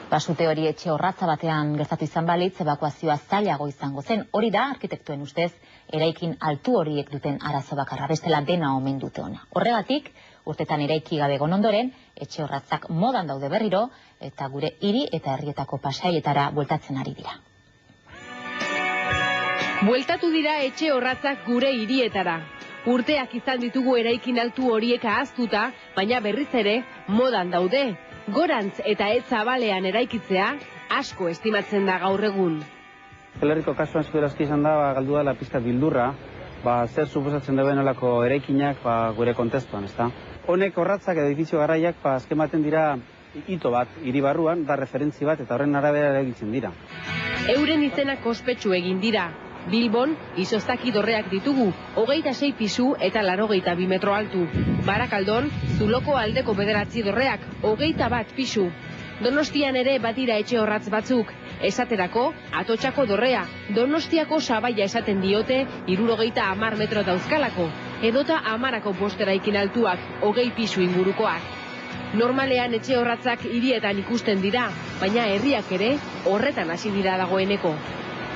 Basute hori etxe orratza batean gertatu izan balitz, ebakuazioa zailago izango zen. Hori da, arkitektuen ustez, eraikin altu horiek duten arazo bakarra, bestela dena omen dute ona. Horregatik, urtetan eraiki gabe egon ondoren, etxe orratzak modan daude berriro, eta gure hiri eta herrietako pasailetara bueltatzen ari dira. Bueltatu dira etxe orratzak gure hirietara. Urteak izan ditugu eraikin altu horiek ahaztuta, baina berriz ere modan daude. Gorantz eta ez zabalean eraikitzea asko estimatzen da gaur egun. Herriko kasuan segurazki izan da galdu dela pizkat bildurra, zer suposatzen duen olako eraikinak gure kontestuan, ezta? Honek orratzak edo edifizio garraiak azkematen dira hito bat, hiri barruan, da referentzi bat eta horren arabera eragitzen dira. Euren izenak ospetsu egin dira. Bilbon, izoztaki dorreak ditugu, 26 pisu eta 82 metro altu. Barakaldon, Zuloko aldeko 9 dorreak, 21 pisu. Donostian ere badira etxe orratz batzuk. Esaterako, Atotxako dorrea, Donostiako sabaia esaten diote, 70 metro dauzkalako. Edota Amarako posteraikin altuak, 20 pisu ingurukoak. Normalean etxe orratzak hirietan ikusten dira, baina herriak ere horretan hasi dira dagoeneko.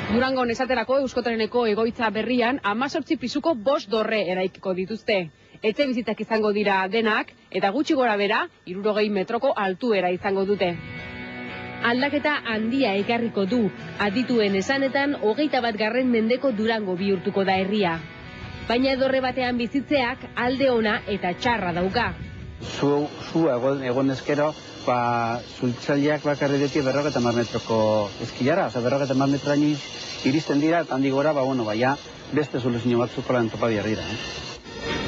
Durangon esaterako Euskotreneko egoitza berrian 18 pisuko 5 dorre eraikiko dituzte. Etxe bizitzak izango dira denak eta gutxi gora bera 60 metroko altuera izango dute. Aldaketa handia ekarriko du. Adituen esanetan 21. mendeko Durango bihurtuko da herria. Baina dorre batean bizitzeak alde ona eta txarra dauka. Zu egon ezkero, zultzaileak bakarri deti 50 metroko eskilara, 50 metroaino iristen dira, eta handi gora, beste soluzio batzuk lan topa dira.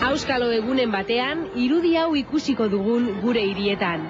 Auskalo egunen batean, irudi hau ikusiko dugun gure hirietan.